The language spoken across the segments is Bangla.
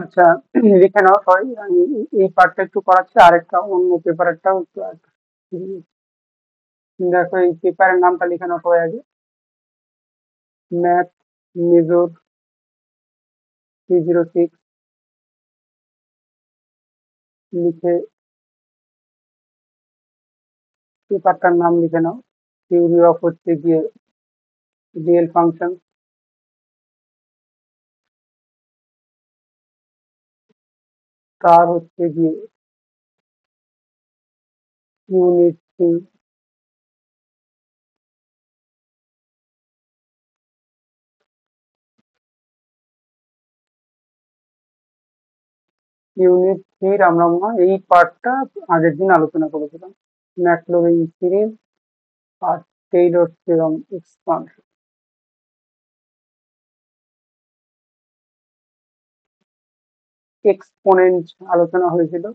আচ্ছা, লিখে নাও সবাই। আমি এই পার্টটা একটু করাচ্ছি, আরেকটা অন্য পেপারেরটাও একটু দেখো, এই পেপারের নামটা লিখে নাও সবাই আগে। ম্যাথ মেজর 306 লিখে পেপারটার নাম লিখে নাও। থিওরি অফ হচ্ছে গিয়ে রিয়েল ফাংশন, তার হচ্ছে গিয়ে ইউনিট 3। ইউনিট 3 আমরা মনে হয় এই পার্টটা আগের দিন আলোচনা করেছিলাম। ম্যাকলরিন সিরিজ আর টেইলর থিওরাম এক্সপানশন। এক্সপোনেন্ট আলোচনা হয়েছিল।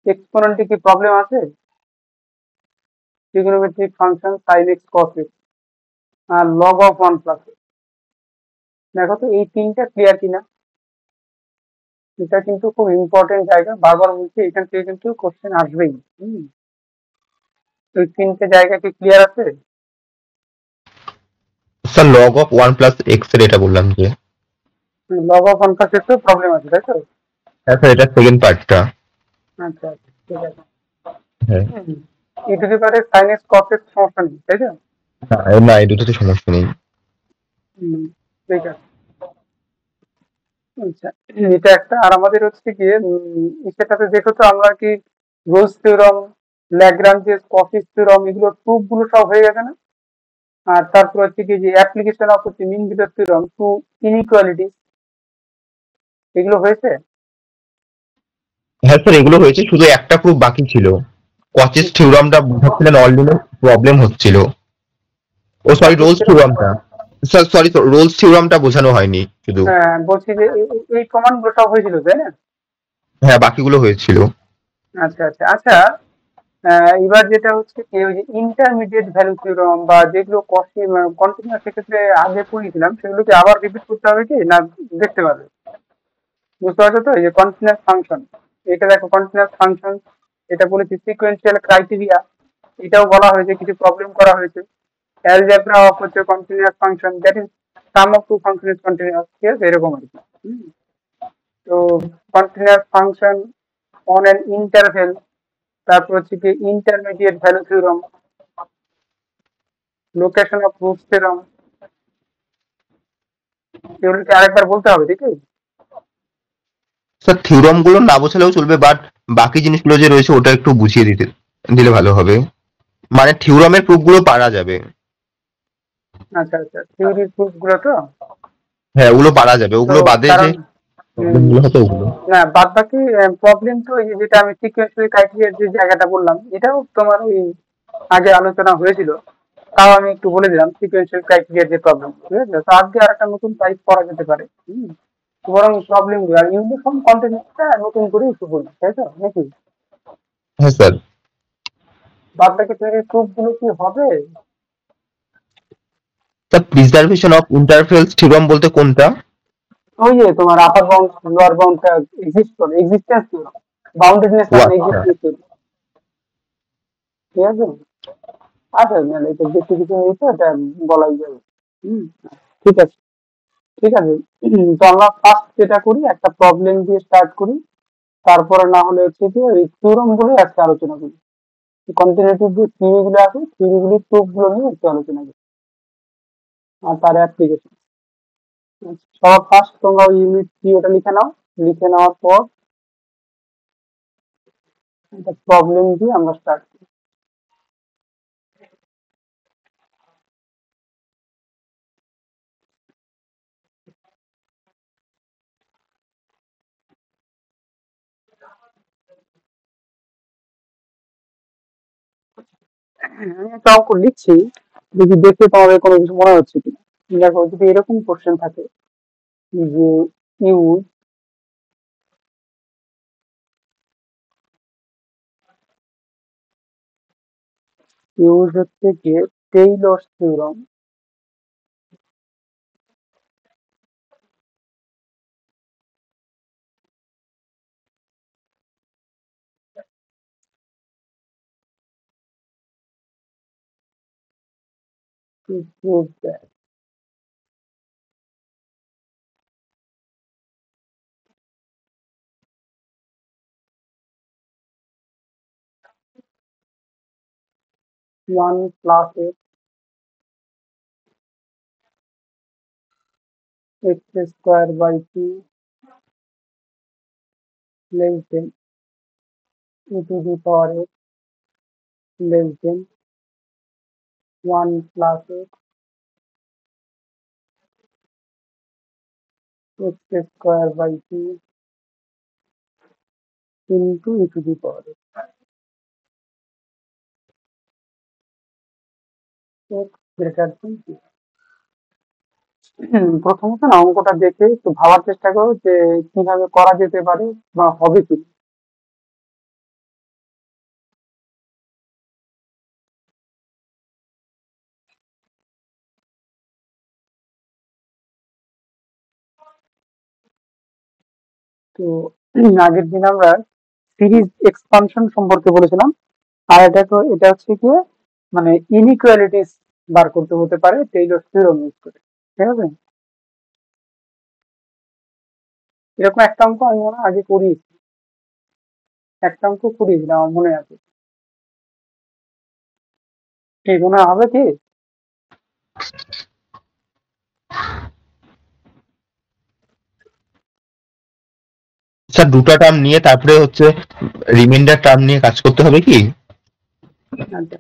এক্সপোনেন্টে কি প্রবলেম আছে? Trigonometric function sin x cos x আর log of 1 plus x। দেখো তো এই তিনটা ক্লিয়ার কিনা। এটা কিন্তু খুব ইম্পর্টেন্ট জায়গা, বারবার বলছি, এখান থেকে কিন্তু কোশ্চেন আসবেই। হুম, ওই তিনটে জায়গা কি ক্লিয়ার আছে? Sir log of 1 plus x এর এটা বললাম যে। লগ অফ 1 plus x এর প্রবলেম আছে, তাই তো? হ্যাঁ স্যার, এটা সেকেন্ড পার্টটা। আচ্ছা আচ্ছা, ঠিক আছে। হ্যাঁ। E to the power sin x cos x সমস্যা নেই, তাই তো? না, না, এই দুটোতে সমস্যা নেই। হুম, ঠিক আছে। আচ্ছা, এটা একটা। আর আমাদের হচ্ছে গিয়ে সেটাতে দেখো তো আমরা কি Rolle's theorem, Lagrange's Cauchy's theorem, এগুলো প্রুফ গুলো সব হয়ে গেছে না? আর তারপর হচ্ছে কি যে অ্যাপ্লিকেশন অফ হচ্ছে মিন বিটার থিওরাম টু ইনইকুয়ালিটিস, এগুলো হয়েছে। হ্যাঁ স্যার, এগুলো হয়েছে, শুধু একটা প্রুফ বাকি ছিল। কচিস থিওরামটা বোঝাচ্ছিলেন অলরেডি, প্রবলেম হচ্ছিল। ও সরি, কফিস রোলস থিওরাম। থিওরামটা। স্যার সরি, রোলস থিওরামটা বোঝানো হয়নি শুধু। হ্যাঁ, বলছি যে এই প্রমাণগুলো সব হয়েছিল, তাই না? হ্যাঁ, বাকিগুলো হয়েছিল। আচ্ছা আচ্ছা আচ্ছা। এবার যেটা হচ্ছে কি, ওই যে ইন্টারমিডিয়েট ভ্যালু থিওরাম বা যেগুলো কন্টিনিউয়াস সেক্ষেত্রে আগে পড়িয়েছিলাম, সেগুলো কি আবার রিপিট করতে হবে কি না দেখতে পাবে? বুঝতে পারছো তো? এই যে কন্টিনিউয়াস ফাংশন, এটা দেখো কন্টিনিউয়াস ফাংশন, এটা বলেছি সিকোয়েন্সিয়াল ক্রাইটেরিয়া, এটাও বলা হয়েছে, কিছু প্রবলেম করা হয়েছে। অ্যালজেব্রা অফ হচ্ছে continuous function, that is sum of two function is continuous, ঠিক আছে, এরকম আর কি। হুম, তো continuous function on an interval, তারপর হচ্ছে কি intermediate value theorem, location of root theorem, এগুলোকে আরেকবার বলতে হবে, ঠিক আছে? স্যার থিওরাম গুলো না বোঝালেও চলবে, বাট বাকি জিনিসগুলো যে রয়েছে ওটা একটু বুঝিয়ে দিতে দিলে ভালো হবে। মানে থিওরামের প্রুফ গুলো পারা যাবে। আচ্ছা আচ্ছা, থিওরির প্রুফ গুলো তো। হ্যাঁ, ওগুলো পারা যাবে, তো ওগুলো বাদে যে কারণ প্রবলেম গুলো হবে ওগুলো। না, বাদ বাকি প্রবলেম তো এই যে যেটা আমি সিকোয়েন্সিয়াল ক্রাইটেরিয়ার যে জায়গাটা বললাম, এটাও তোমার ওই আগে আলোচনা হয়েছিল। তাও আমি একটু বলে দিলাম সিকোয়েন্সিয়াল ক্রাইটেরিয়ার যে প্রবলেম, ঠিক আছে? তো আজকে আর একটা নতুন টাইপ করা যেতে পারে। বরং প্রবলেম গুলো আর ইউনিফর্ম কন্টেন্টটা নতুন করে একটু বলি, তাই তো নাকি? হ্যাঁ স্যার। বাদ বাকি তৈরির প্রুফ গুলো কি হবে? Sir preservation of interference theorem বলতে কোনটা? ওই যে তোমার আপার বাউন্ড লোয়ার বাউন্ডটা এক্সিস্ট করে, এক্সিস্টেন্স থিওরাম, বাউন্ডেডনেস ও অন আচ্ছা। এক্সিস্টেন্স থিওরাম, ঠিক আছে? আচ্ছা, মানে এটা বেশি কিছু নেই তো, এটা বলাই যাবে। হুম, ঠিক আছে, ঠিক আছে। তো আমরা ফার্স্ট যেটা করি, একটা প্রবলেম দিয়ে স্টার্ট করি, তারপরে না হলে হচ্ছে কি ওই থিওরাম গুলো আজকে আলোচনা করি। কন্টিনিউটিভ যে থিওরি গুলো আছে, থিওরি গুলির প্রুফ গুলো নিয়ে একটু আলোচনা করি আর তার অ্যাপ্লিকেশন। সবার ফার্স্ট তোমরা ইউনিট 3 ওটা লিখে নাও। লিখে নেওয়ার পর একটা প্রবলেম দিয়ে আমরা স্টার্ট করি। আমি একটা অঙ্ক লিখছি, যদি দেখে তোমাদের কোনো কিছু মনে হচ্ছে কিনা। দেখো, যদি এরকম কোশ্চেন থাকে যে ইউজ ইউজ হচ্ছে গিয়ে Taylor's theorem to prove that. One plus x square by 2 less than e to the power x less than 1 plus x square by 2 into e to the power x greater than 2. প্রথমত না অঙ্কটা দেখে একটু ভাবার চেষ্টা করো যে কিভাবে করা যেতে পারে বা হবে কি। তো আগের দিন আমরা সিরিজ এক্সপানশন সম্পর্কে বলেছিলাম, আর এটা হচ্ছে কি মানে ইনইকুয়ালিটিস বার করতে হতে পারে টেইলর থিওরেম ইউজ করে, ঠিক আছে। এরকম একটা অঙ্ক আমি মনে হয় আগে করিয়েছি, একটা অঙ্ক করিয়েছিলাম আমার মনে আছে, কি মনে হবে কি? স্যার দুটো টার্ম নিয়ে তারপরে হচ্ছে রিমাইন্ডার টার্ম নিয়ে কাজ করতে হবে কি? আচ্ছা,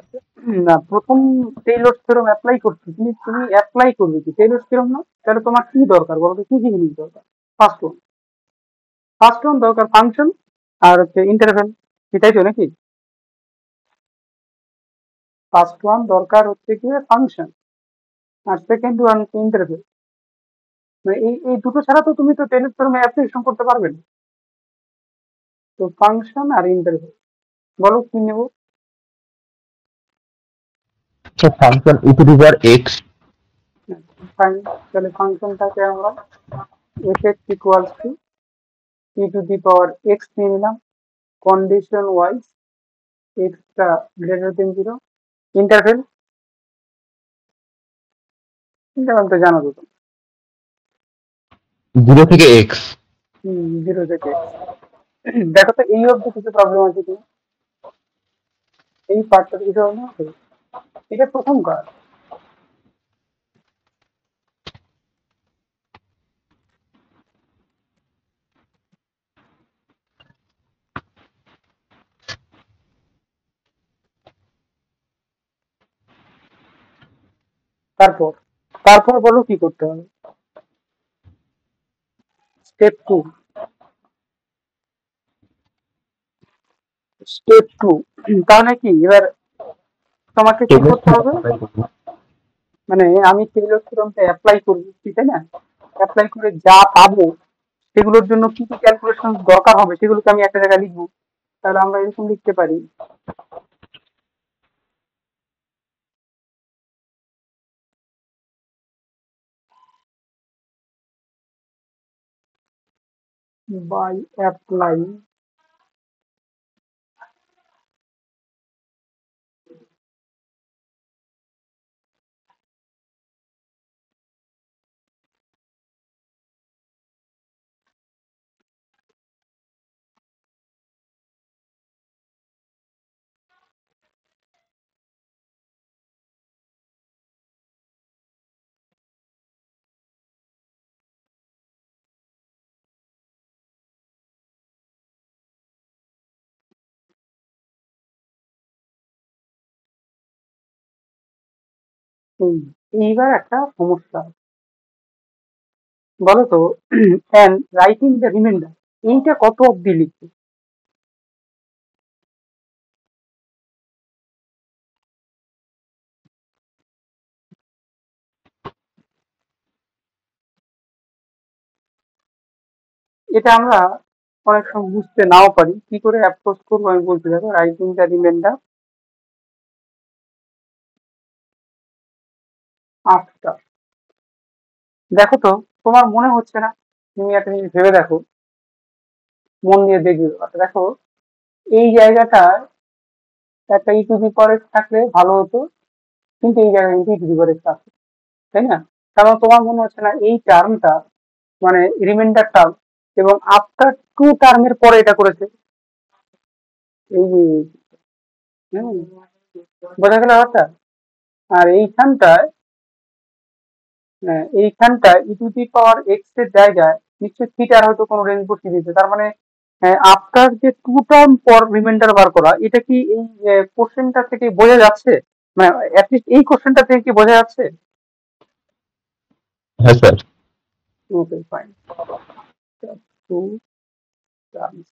না প্রথম টেইলর থিওরেম অ্যাপ্লাই করছি, তুমি অ্যাপ্লাই করবে কি টেইলর থিওরেম না, তাহলে তোমার কি দরকার বলো তো, কি কি জিনিস দরকার? ফার্স্ট ওয়ান, দরকার ফাংশন আর হচ্ছে ইন্টারভ্যাল, এটাই তো নাকি? ফার্স্ট ওয়ান দরকার হচ্ছে কি ফাংশন, আর সেকেন্ড ওয়ান ইন্টারভ্যাল। মানে এই দুটো ছাড়া তো তুমি তো টেইলর থিওরেমে অ্যাপ্লিকেশন করতে পারবে না। তো ফাংশন আর ইন্টারভ্যাল, বলো কি নেব? Function E to the power x. Fine, তাহলে ফাংশনটাকে আমরা F x equals to e to the power x নিয়ে নিলাম, condition wise extra greater than 0। Interval, interval তো জানো তো, 0 থেকে এক্স। 0 থেকে এক্স। দেখো তো এই অবধি কিছু প্রবলেম আছে কি, এই পার্টটাতে কিছু প্রবলেম আছে? এটা প্রথম কাজ। তারপর তারপর বলো কি করতে হবে। স্টেপ 2, স্টেপ 2 তাহলে কি এবার তোমাকে কি করতে হবে, মানে আমি টেইলর থিওরেমটা অ্যাপ্লাই করবো, তাই না? অ্যাপ্লাই করে যা পাবো সেগুলোর জন্য কি কি ক্যালকুলেশন দরকার হবে সেগুলোকে আমি একটা জায়গায় লিখবো। তাহলে আমরা এরকম লিখতে পারি, by applying এইবার একটা সমস্যা, বলো তো and writing the remainder, এইটা কত অব্দি লিখবে? এটা আমরা অনেক সময় বুঝতে নাও পারি, কি করে অ্যাপ্রোচ করবো আমি বলতে দেখো। রাইটিং দ্য রিমাইন্ডার আফটার, দেখো তো তোমার মনে হচ্ছে না, তুমি একটা জিনিস ভেবে দেখো, মন দিয়ে দেখবে। ব্যাপারটা দেখো, এই জায়গাটা একটা ই টু দি পাওয়ার থাকলে ভালো হতো, কিন্তু এই জায়গায় কিন্তু e⁻x আছে, তাই না? কারণ তোমার মনে হচ্ছে না এই টার্মটা মানে রিমাইন্ডার টার্ম এবং আফটার 2 টার্মের পরে এটা করেছে? এই যে হুম, বোঝা গেল ব্যাপারটা? আর এইখানটায় e⁻x এর জায়গায় নিশ্চয়ই থিটার হয়তো কোনো রেঞ্জ বসিয়ে দিয়েছে, তার মানে আফটার যে 2 টার্ম পর রিমাইন্ডার বার করা, এটা কি এই কোশ্চেনটা থেকে বোঝা যাচ্ছে? মানে অ্যাটলিস্ট এই কোশ্চেনটা থেকে কি বোঝা যাচ্ছে? হ্যাঁ স্যার। ওকে, ফাইন। 2 টার্মস,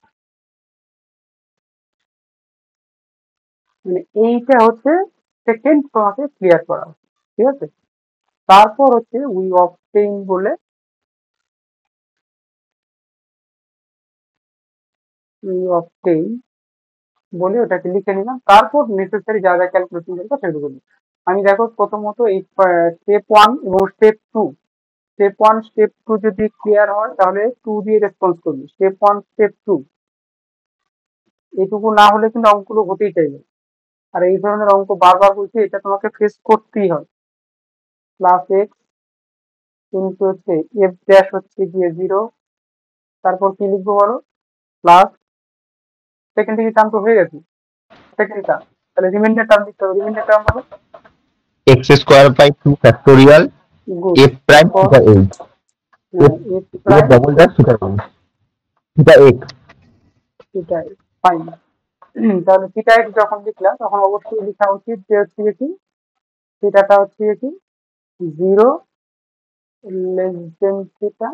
মানে এইটা হচ্ছে সেকেন্ড তোমাকে ক্লিয়ার করা হচ্ছে, ঠিক আছে? তারপর হচ্ছে উই অবটেইন বলে, উই অবটেইন বলে ওটাকে লিখে নিলাম, তারপর নেসেসারি যা যা ক্যালকুলেশন দরকার সেগুলো করবো। আমি দেখো প্রথমত এই স্টেপ 1 এবং স্টেপ 1 স্টেপ 2 যদি ক্লিয়ার হয় তাহলে 2 দিয়ে রেসপন্স করবি। স্টেপ 1 স্টেপ 2 এটুকু না হলে কিন্তু অঙ্কগুলো হতেই চাইবে। আর এই ধরনের অঙ্ক বারবার বলছি, এটা তোমাকে ফেস করতেই হয়। প্লাস এক্স কিন্তু হচ্ছে এফ ড্যাশ হচ্ছে গিয়ে 0, তারপর কি লিখবো বলো? প্লাস সেকেন্ড থেকে টার্ম তো হয়ে গেছে, সেকেন্ড টার্ম, তাহলে রিমাইন্ডার টার্ম লিখতে হবে। রিমাইন্ডার টার্ম বলো। x² / 2 factorial good. f prime এরপর থিটা এইচ f এফ এ prime double dash theta h theta x. Theta, fine. তাহলে থিটা এক্স যখন লিখলাম তখন অবশ্যই লেখা উচিত যে হচ্ছে কি থিটাটা হচ্ছে কি 0 less than theta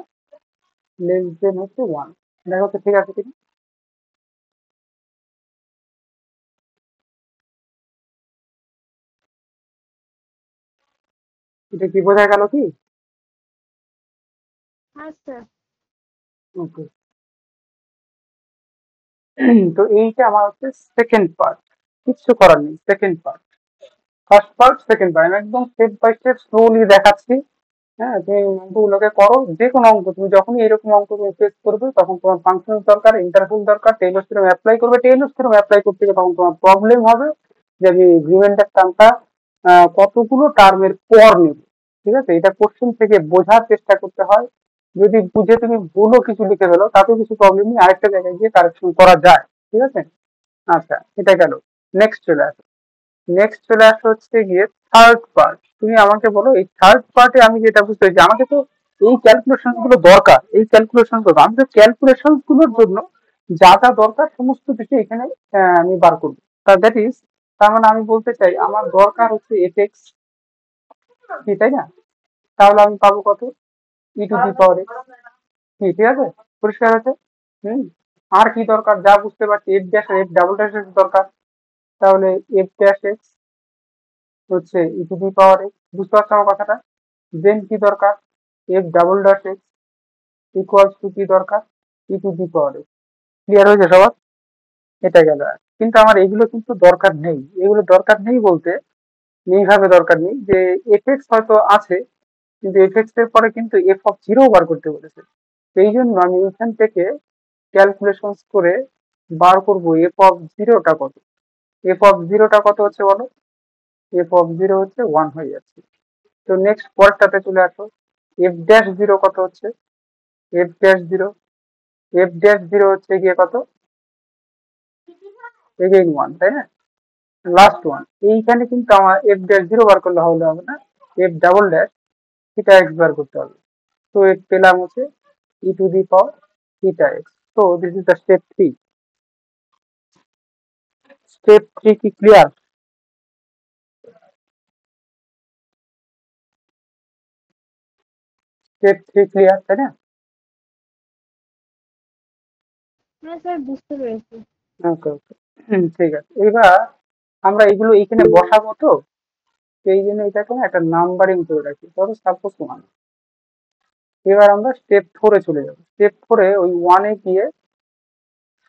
less than হচ্ছে 1। দেখো তো ঠিক আছে কিনা? এটা কি বোঝা গেল কি? হ্যাঁ স্যার। ওকে। তো এইটা আমার হচ্ছে সেকেন্ড পার্ট, কিচ্ছু করার নেই, second part. First part second part আমি একদম স্টেপ বাই স্টেপ স্লোলি দেখাচ্ছি। হ্যাঁ, তুমি অঙ্কগুলোকে করো, যে কোনো অঙ্ক তুমি যখনই এরকম অঙ্ক তুমি ফেস করবে তখন তোমার ফাংশন দরকার, ইন্টারভ্যাল দরকার, টেইলর থিওরেম অ্যাপ্লাই করবে। টেইলর থিওরেম অ্যাপ্লাই করতে গিয়ে তখন তোমার প্রবলেম হবে যে আমি রিমাইন্ডার টার্মটা কতগুলো টার্মের পর নেব। ঠিক আছে, এটা কোশ্চেন থেকে বোঝার চেষ্টা করতে হয়। যদি বুঝে তুমি ভুলও কিছু লিখে ফেলো তাতেও কিছু প্রবলেম নেই, আরেকটা জায়গায় গিয়ে কারেকশন করা যায়। ঠিক আছে, আচ্ছা এটা গেল। নেক্সট চলে আসো। নেক্সট চলে আসো হচ্ছে গিয়ে থার্ড পার্ট। তুমি আমাকে বলো এই থার্ড পার্টে আমি যেটা বুঝতে পেরেছি, আমাকে তো এই ক্যালকুলেশন গুলো দরকার, এই ক্যালকুলেশন গুলো আমি তো ক্যালকুলেশন গুলোর জন্য যা যা দরকার সমস্ত কিছু এখানে আমি বার করবো। দ্যাট ইজ, তার মানে আমি বলতে চাই আমার দরকার হচ্ছে এফ এক্স, কি তাই না? তাহলে আমি পাবো কত? e⁻x, কি ঠিক আছে? পরিষ্কার আছে? হুম। আর কি দরকার যা বুঝতে পারছি, F dash F double dash দরকার, তাহলে এফ ড্যাশ এক্স হচ্ছে e⁻x, বুঝতে পারছো আমার কথাটা? দেন কি দরকার? F double dash x equals to কি দরকার? e⁻x। ক্লিয়ার হয়েছে সবার? এটা গেল। কিন্তু আমার এগুলো কিন্তু দরকার নেই, এগুলো দরকার নেই বলতে এইভাবে দরকার নেই যে এফ এক্স হয়তো আছে, কিন্তু এফ এক্স এর পরে কিন্তু f(0) বার করতে বলেছে। সেই জন্য আমি এখান থেকে ক্যালকুলেশন করে বার করব f(0)টা কত। f(0)টা কত হচ্ছে বলো? f(0) হচ্ছে 1 হয়ে যাচ্ছে। তো নেক্সট পরেরটাতে চলে আসো। f'(0) কত হচ্ছে? f'(0) f'(0) হচ্ছে গিয়ে কত? এগেইন 1, তাই না? Last one. এইখানে কিন্তু আমার f'(0) বার করলে হবে না, f double dash theta x বার করতে হবে। তো এর পেলাম হচ্ছে e⁻θ x। তো this is the step 3। Step 3 কি ক্লিয়ার? স্টেপ 3 ক্লিয়ার, তাই না? হ্যাঁ স্যার, বুঝতে পেরেছি। ওকে ওকে, ঠিক আছে। এবার আমরা এগুলো এইখানে বসাবো, তো সেই জন্য এটাকে না একটা নাম্বারিং করে রাখি, ধরো সাপোজ 1। এবার আমরা স্টেপ 4-এ চলে যাবো। স্টেপ 4-এ ওই 1-এ গিয়ে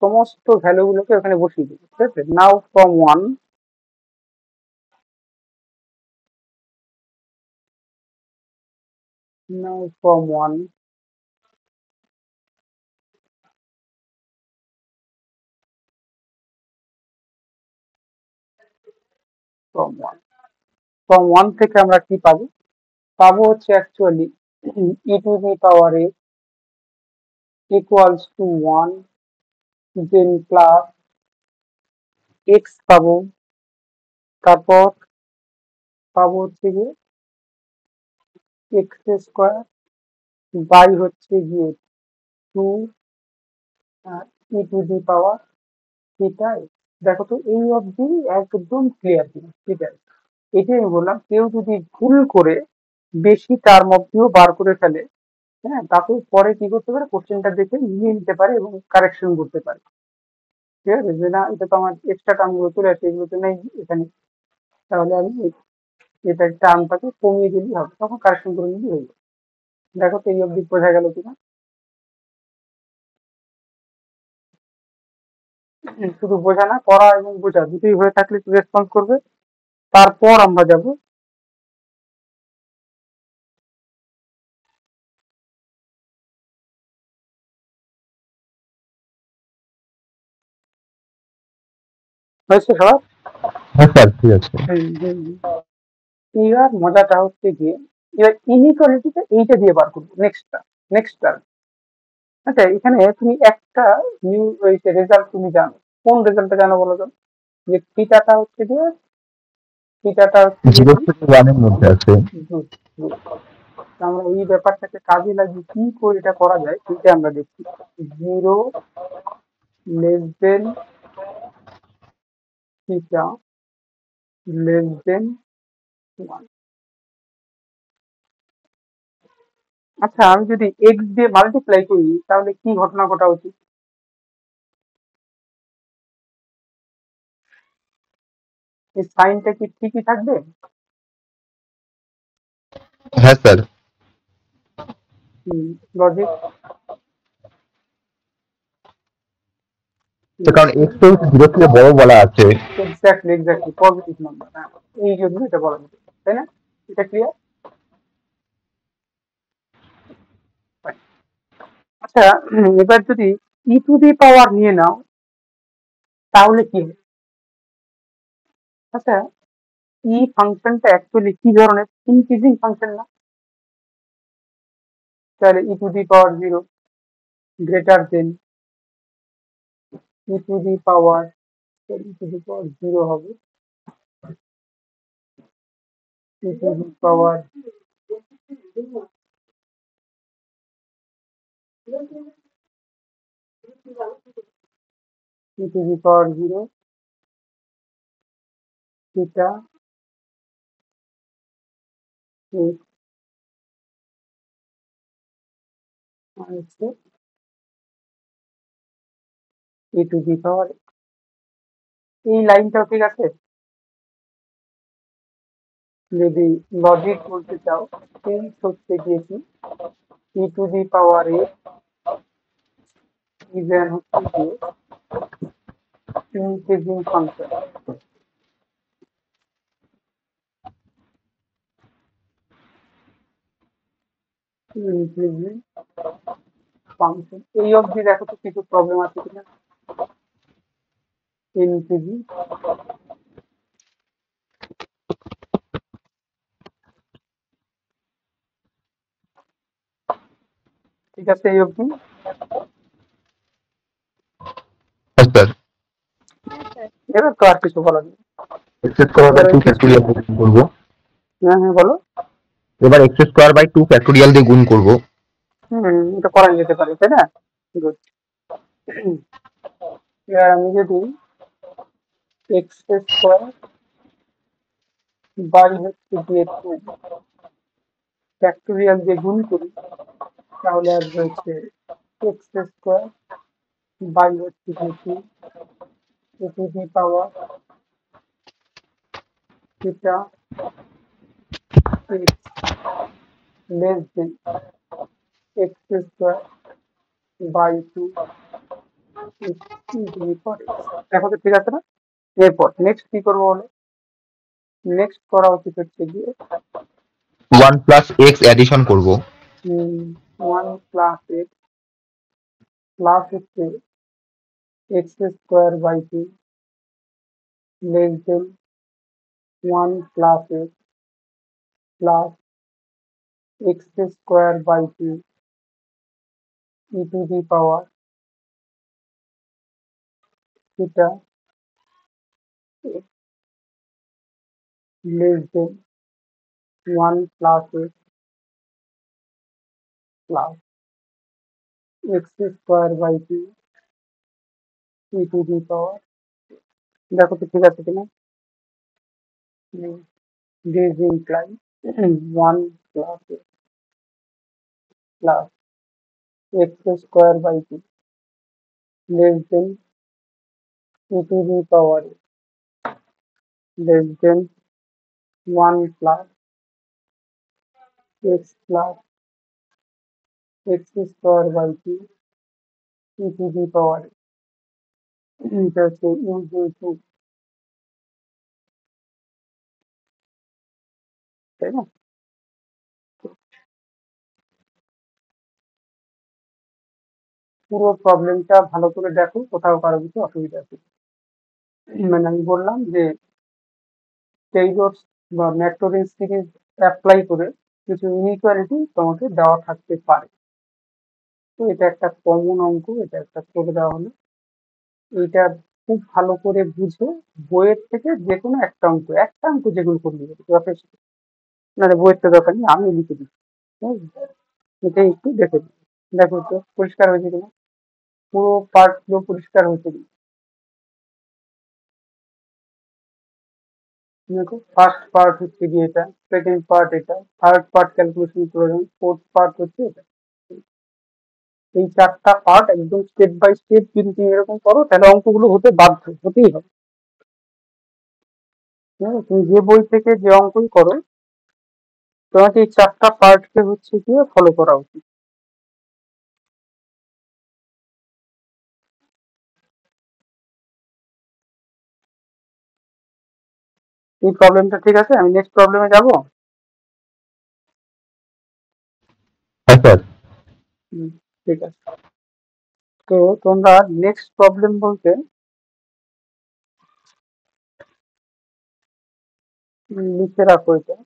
সমস্ত ভ্যালু গুলোকে ওখানে বসিয়ে দিবি, ঠিক আছে? Now from 1, now from 1, from 1, from 1 থেকে আমরা কি পাবো? পাবো হচ্ছে actually e to the power a equals to 1 then plus x পাবো, তারপর পাবো হচ্ছে গিয়ে x স্কোয়ার বাই হচ্ছে গিয়ে 2 e to the power theta. দেখো তো এই অবধি একদম ক্লিয়ার কিনা, ঠিক আছে? এটাই আমি বললাম, কেউ যদি ভুল করে বেশি তার মধ্যেও বার করে ফেলে, হ্যাঁ, তাতে পরে কি করতে পারে, কোশ্চেনটা দেখে নিয়ে নিতে পারে এবং কারেকশন করতে পারে। ঠিক আছে, যে না এটা তো আমার এক্সট্রা টার্ম গুলো চলে আসে, এগুলো তো নেই এখানে, তাহলে আমি এটা টার্মটাকে কমিয়ে দিলেই হবে, তখন কারেকশন করে নিলেই হয়ে যাবে। দেখো তো এই অবধি বোঝা গেল কিনা। শুধু বোঝা না, পড়া এবং বোঝা দুটোই হয়ে থাকলে রেসপন্স করবে। তারপর আমরা যাব হয়েছে সবার? হ্যাঁ স্যার, ঠিক আছে। এবার মজাটা হচ্ছে গিয়ে, এবার ইনইকুয়ালিটিটা এইটা দিয়ে বার করবো, নেক্সটটা। আচ্ছা, এখানে তুমি একটা নিউ রেজাল্ট তুমি জানো, কোন রেজাল্টটা জানো বলো তো? যে থিটাটা হচ্ছে গিয়ে, থিটাটা হচ্ছে গিয়ে 0 থেকে 1 এর মধ্যে আছে। good, good। আমরা এই ব্যাপারটাকে কাজে লাগিয়ে কি করে এটা করা যায় সেটা আমরা দেখছি। 0 less than theta less than 1। আচ্ছা, আমি যদি এক্স দিয়ে মাল্টিপ্লাই করি তাহলে কি ঘটনা ঘটা উচিত? এই সাইনটা কি ঠিকই থাকবে? হ্যাঁ স্যার, লজিক। কারণ এক্স তো 0 থেকে বড় বলা আছে। এক্স্যাক্টলি পজিটিভ নাম্বার, হ্যাঁ, এই জন্য এটা বলা যেতে পারে, তাই না? এটা ক্লিয়ার? আচ্ছা, এবার যদি ই টু দি পাওয়ার নিয়ে নাও তাহলে কি হবে? আচ্ছা, ই ফাংশনটা অ্যাকচুয়ালি কি ধরনের, ইনক্রিজিং ফাংশন না? তাহলে e to the power 0 greater than e to the power, e to the power 0 হবে, e to the power e to the power 0 theta হচ্ছে ই টু দি পাওয়ার। এই লাইনটাও ঠিক আছে? যদি লজিক বলতে চাও, এই হচ্ছে গিয়েছি ই to the power A even হচ্ছে গিয়ে ইনক্রিজিং ফাংশন, ইনক্রিজিং ফাংশন। এই অবধি দেখো তো কিছু প্রবলেম আছে কিনা? ইনক্রিজিং, ঠিক আছে এই অবধি? হ্যাঁ স্যার, হ্যাঁ স্যার। এবার তো আর কিছু বলার নেই। এক্স স্কোয়ার বাই 2 ফ্যাক্টোরিয়াল দিয়ে গুণ করবো। হ্যাঁ হ্যাঁ বলো। এবার এক্স স্কোয়ার বাই 2 ফ্যাক্টোরিয়াল দিয়ে গুণ করবো। এটা করা যেতে পারে, তাই না? গুড। এবার আমি যদি এক্স স্কোয়ার বাই হচ্ছে গিয়ে 2 ফ্যাক্টোরিয়াল দিয়ে গুণ করি, তাহলে আসবে হচ্ছে এক্স স্কোয়ার বাই হচ্ছে গিয়ে 2 to the power theta x less than x square by 2 দেখো তো ঠিক আছে না? এরপর নেক্সট কি করবো বলো? নেক্সট করা উচিত হচ্ছে গিয়ে 1 প্লাস এক্স অ্যাডিশন করবো। 1 প্লাস এক্স প্লাস হচ্ছে x square by 2 less than 1 plus x plus x square by two e to the power theta less than 1 plus x plus x square by 2 e to the power দেখো তো ঠিক আছে কিনা this implies 1 plus x plus x square by 2 less than e to the power less than 1 plus x plus x square by 2 e to the power এটা হচ্ছে u2 তাই না? পুরো প্রবলেমটা ভালো করে দেখো, কোথাও কারো কিছু অসুবিধা আছে। মানে আমি বললাম যে টেইলর বা ম্যাকলরিন সিরিজ অ্যাপ্লাই করে কিছু ইনইকুয়ালিটি তোমাকে দেওয়া থাকতে পারে। তো এটা একটা কমন অঙ্ক, এটা একটা করে দেওয়া হলো। এটা খুব ভালো করে বুঝে বইয়ের থেকে যে কোনো একটা অঙ্ক যেগুলো করলে যথেষ্ট। মানে বইয়ের তো দরকার নেই, আমি লিখে দিচ্ছি। এটা একটু দেখে দিই, দেখো তো পরিষ্কার হয়েছে কিনা, পুরো পার্ট গুলো পরিষ্কার হয়েছে কিনা। দেখো ফার্স্ট পার্ট হচ্ছে গিয়ে এটা, সেকেন্ড পার্ট এটা, থার্ড পার্ট ক্যালকুলেশন প্রয়োজন, ফোর্থ পার্ট হচ্ছে এটা। এই চারটা পার্ট একদম স্টেপ বাই স্টেপ যদি তুমি এরকম করো তাহলে অঙ্কগুলো হতে বাধ্য, হতেই হবে। ঠিক আছে? তুমি যে বই থেকে যে অঙ্কই করো তোমাকে এই চারটা পার্টকে হচ্ছে গিয়ে ফলো করা উচিত। এই প্রবলেমটা ঠিক আছে, আমি নেক্সট প্রবলেমে যাব। হ্যাঁ স্যার। ঠিক আছে, তো তোমরা নেক্সট প্রবলেম বলতে লিখে রাখো এটা।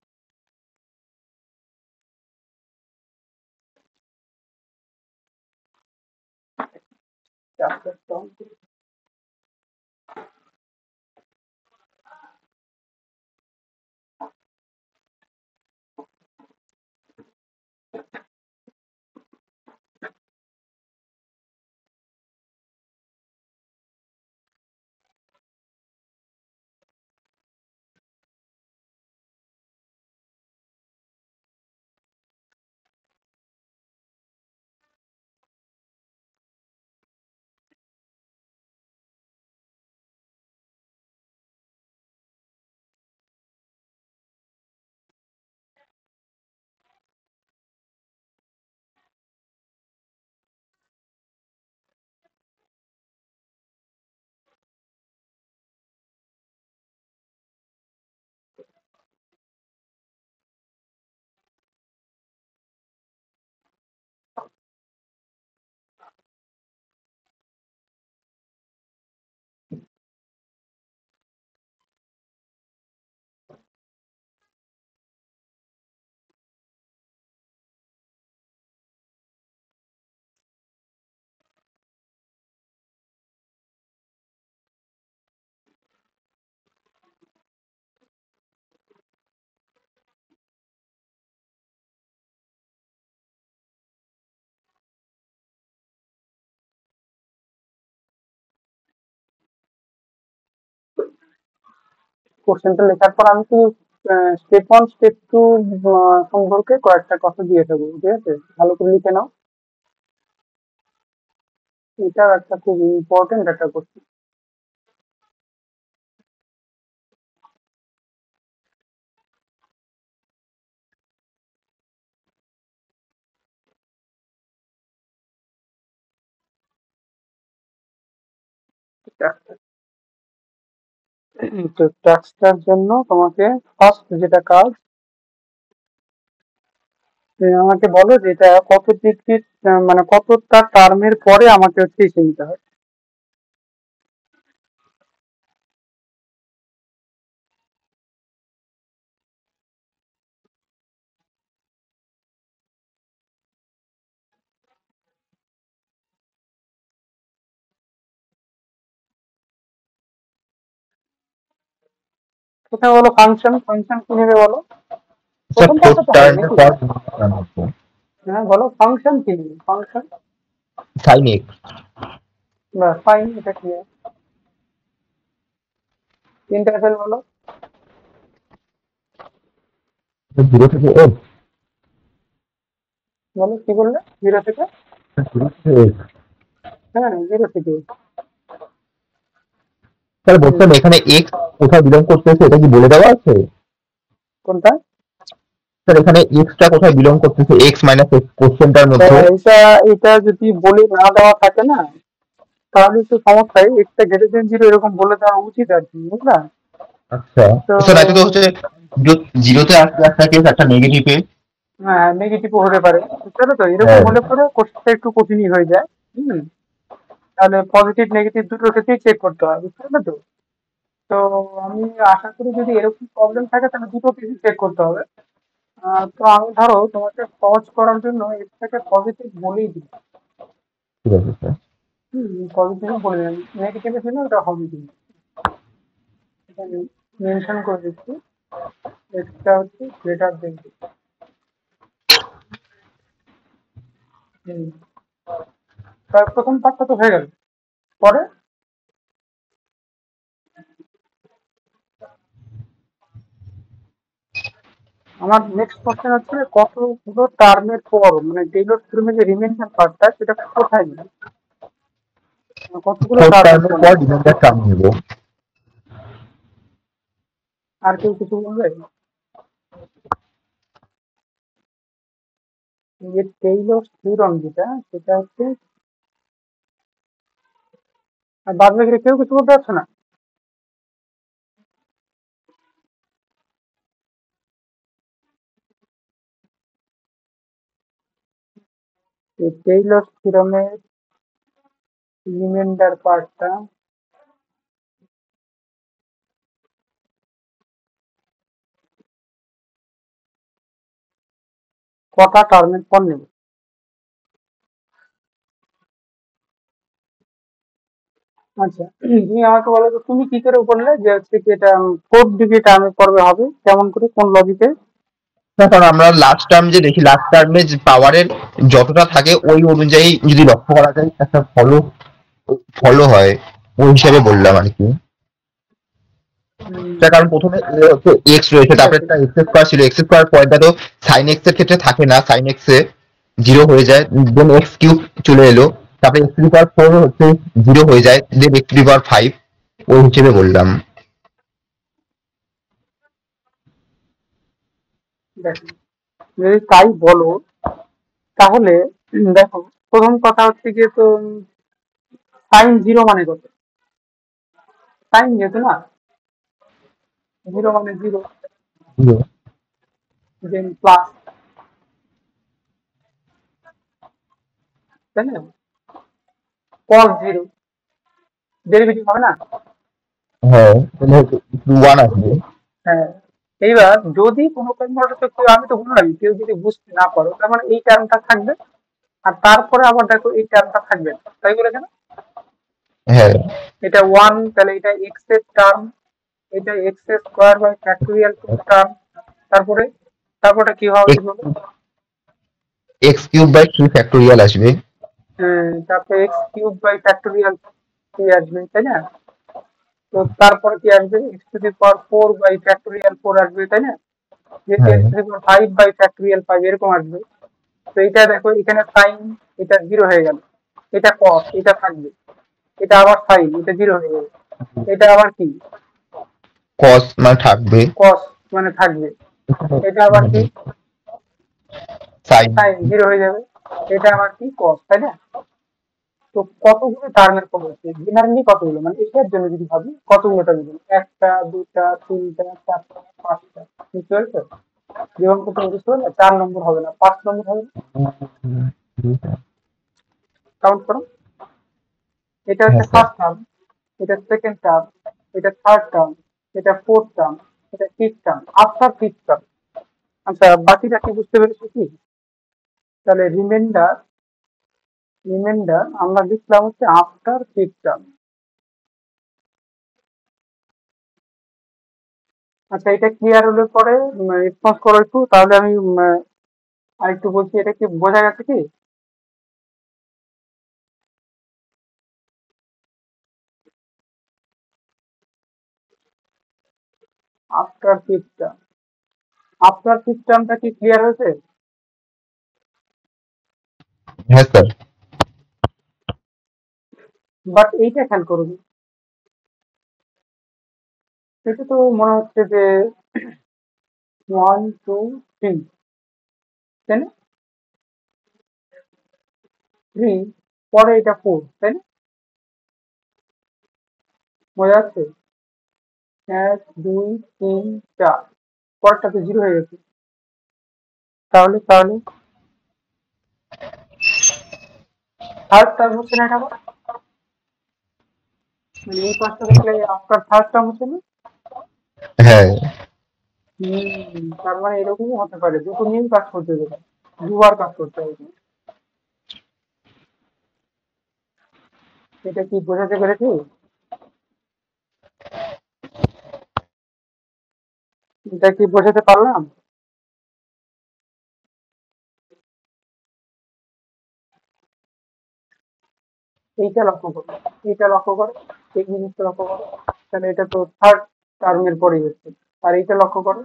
কোশ্চেনটা লেখার পর আমি কি স্টেপ ওয়ান স্টেপ টু সম্পর্কে কয়েকটা কথা দিয়ে দেবো, ঠিক আছে? ভালো করে লিখে নাও, এটাও একটা খুব ইম্পর্টেন্ট একটা কোশ্চেন। তো ট্যাক্সটার জন্য তোমাকে ফার্স্ট যেটা কাজ, তুমি আমাকে বলো যে এটা কত ডিগ্রি, মানে কতটা টার্মের পরে আমাকে হচ্ছে এসে নিতে হয়। কোথায় বলো ফাংশন, ফাংশন কি নেবে বলো? স্যার প্রথম ফোর্থ পাতা তো হবে টার্মের নাকি? পর হ্যাঁ বলো ফাংশন কি নেবে, ফাংশন সাইন এক্স বা সাইন, এটা কি হয়? ইন্টারভেল বলো, 0 থেকে এক্স। বলো কি বললে, 0 থেকে? 0 থেকে এক্স। হ্যাঁ 0 থেকে। স্যার হুম, বলছেন এখানে এক্স কোথায় বিলং করতেছে এটা কি বলে দেওয়া আছে? কোনটা? স্যার এখানে এক্সটা কোথায় বিলং করতেছে, এক্স মাইনাস এক্স কোশ্চেনটার তা মধ্যে? এটা এটা যদি বলে না দেওয়া থাকে না, তাহলে একটু সমস্যায় এক্সটা গ্রেটার দেন 0 এরকম বলে দেওয়া উচিত আর কি, বুঝলা? আচ্ছা তো স্যার এত তো হচ্ছে জিরোতে আসলে একটা কেস একটা নেগেটিভে। হ্যাঁ নেগেটিভও হতে পারে, বুঝতে পারো তো, এরকম হ্যাঁ হলে পরে কোশ্চেনটা একটু কঠিনই হয়ে যায়। হুম, তাহলে পজিটিভ নেগেটিভ দুটোর ক্ষেত্রেই চেক করতে হয়, বুঝতে পারলে তো? তো আমি আশা করি যদি এরকম প্রবলেম থাকে তাহলে দুটো কিছু চেক করতে হবে। তো আমি ধরো তোমাকে সহজ করার জন্য এটাকে পজিটিভ বলেই দিই। ঠিক আছে স্যার। পজিটিভ বলে দিলাম, নেগেটিভে ছিল ওটা হবে কিন্তু, এটা মেনশন করে দিচ্ছি, এটা হচ্ছে গ্রেটার দেন। তার প্রথম পার্টটা তো হয়ে গেল, পরে আমার নেক্সট কোশ্চেন হচ্ছে কতগুলো টার্মের পর মানে টেইলর থিওরেমের যে রিমেইনিং পার্টটা সেটা কোথায় নেবে, কতগুলো ফোর্থ টার্মের টার্মের পর পর নেবে? রিমাইন্ডার টার্ম নেব। আর কেউ কিছু বলবে? যে টেইলর থিওরেম যেটা সেটা হচ্ছে, আর বাদ বাকি কেউ কিছু বলতে পারছো না? এই টেইলর থিওরেমের রিমাইন্ডার পার্টটা কটা টার্মের পর নেবে? আচ্ছা তুমি আমাকে বলো তো, তুমি কি করে বললে যে হচ্ছে কি এটা 4 ডিগ্রি টার্মের পর্বে হবে, কেমন করে, কোন লজিকে? না কারণ আমরা লাস্ট টার্ম যে দেখি লাস্ট টার্মে যে পাওয়ারের যতটা থাকে ওই অনুযায়ী যদি লক্ষ্য করা যায় একটা ফলো ফলো হয়, ওই হিসাবে বললাম আর কি। তার কারণ প্রথমে হচ্ছে এক্স রয়েছে, ঠিক তারপরে আছে। একটা এক্স স্কোয়ার ছিল, এক্স স্কোয়ার পয়েন্টটা তো সাইন এক্স এর ক্ষেত্রে থাকে না, সাইন এক্স এ 0 হয়ে যায়, দেন এক্স কিউব চলে এলো, তারপরে এক্স টু দি পাওয়ার 4 হচ্ছে 0 হয়ে যায়, দেন এক্স টু দি পাওয়ার 5, ওই হিসেবে বললাম। দেখো যদি তাই বলো তাহলে দেখো প্রথম কথা হচ্ছে গিয়ে তো সাইন 0 মানে কত? সাইন যেহেতু না, 0 মানে 0, 0 দেন প্লাস, তাই না? কস 0, ডেরিভেটিভ হবে না? হ্যাঁ তাহলে 1 আসবে। হ্যাঁ, এইবার যদি কোনো কনভার্টার কেউ, আমি তো বললাম কেউ যদি বুঝতে না পারো তার মানে এই টার্মটা থাকবে, আর তারপরে আবার দেখো এই টার্মটা থাকবে না, তাই বলেছে না? হ্যাঁ এটা 1, তাহলে এটা এক্স এর টার্ম, এটা এক্স এর স্কোয়ার বাই ফ্যাক্টোরিয়াল টার্ম, তারপরে তারপরে কি হবে বলো? এক্স কিউব বাই 3 ফ্যাক্টোরিয়াল আসবে। তারপরে এক্স কিউব বাই ফ্যাক্টোরিয়াল 3 আসবে, তাই না? তো তারপরে কি আসবে, x to the power 4 by factorial 4 আসবে, তাই না? যেহেতু হ্যাঁ x to the power 5 by factorial 5 এরকম আসবে। তো এটা দেখো এখানে সাইন, এটা 0 হয়ে গেল, এটা কস, এটা থাকবে, এটা আবার সাইন, এটা 0 হয়ে যাবে, এটা আবার কি, কস মানে থাকবে, কস মানে থাকবে, এটা আবার কি, সাইন। সাইন 0 হয়ে যাবে, এটা আবার কি কস, তাই না? তো কতগুলো টার্মের পর হচ্ছে জেনারেলি, কতগুলো মানে এটার জন্য যদি ভাবি কতগুলো টার্ম, একটা, দুটা, তিনটা, চারটা, পাঁচটা, বুঝতে পারছো? যেমন প্রথমে বুঝতে পারলে 4 নম্বর হবে না, 5 নম্বর হবে না, কাউন্ট করো। এটা হ্যাঁ হচ্ছে স্যার। ফার্স্ট টার্ম, এটা সেকেন্ড টার্ম, এটা থার্ড টার্ম, এটা ফোর্থ টার্ম, এটা fifth term, after fifth term. আচ্ছা বাকিটা কি বুঝতে পেরেছো কি? তাহলে রিমাইন্ডার, রিমাইন্ডার আমরা লিখলাম হচ্ছে আফটার ফিফথ টার্ম। আচ্ছা, এটা ক্লিয়ার হলে পরে রেসপন্স করো একটু, তাহলে আমি আরেকটু বলছি, এটা কি বোঝা গেছে কি? আফটার সিস্টেম, আফটার সিস্টেমটা কি ক্লিয়ার হয়েছে? হ্যাঁ স্যার। বাট এইটা খেয়াল করুন, এটা তো মনে হচ্ছে যে 1 2 3, তাই না? 3, পরে এটা 4, তাই না? বোঝা যাচ্ছে? 1 2 3 4, পরেরটা তো 0 হয়ে গেছে। তাহলে থার্ড টার্ম হচ্ছে না এটা আবার? মানে এই পাঁচটা দেখলে আফটার থার্ড টার্ম হচ্ছে না? হ্যাঁ তার মানে এরকমই হতে পারে, দুটো নিয়েই কাজ করতে দেবে, দুবার কাজ করতে হবে। এটা কি বোঝাতে পেরেছি? এটা কি বোঝাতে পারলাম? এইটা লক্ষ্য করো, এইটা লক্ষ্য করো, এই জিনিসটা লক্ষ্য করো। তাহলে এটা তো থার্ড টার্মের পরেই হচ্ছে। আর এইটা লক্ষ্য করো,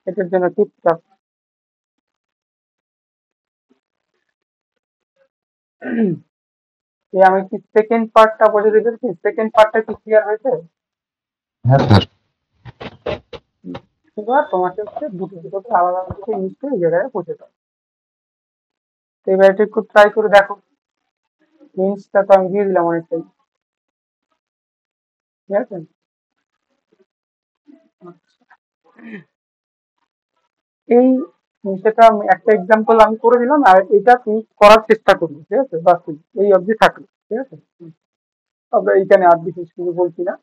এটার জন্য চুপচাপ। এই আমি কি সেকেন্ড পার্টটা বোঝাতে পেরেছি? সেকেন্ড পার্টটা কি ক্লিয়ার হয়েছে? হ্যাঁ স্যার। এবার তোমাকে হচ্ছে দুটো দুটো করে আলাদা আলাদা করে ইউজ করে এই জায়গায় পৌঁছে দাও। তো এবার এটা একটু ট্রাই করে দেখো। হিন্টসটা তো আমি দিয়ে দিলাম অনেকটাই, ঠিক আছে? এই সেটা আমি একটা এক্সাম্পল আমি করে দিলাম, আর এটা তুমি করার চেষ্টা করবে, ঠিক আছে? বাস এই অবধি থাকলো, ঠিক আছে? তবে এইখানে আর বিশেষ কিছু বলছি না।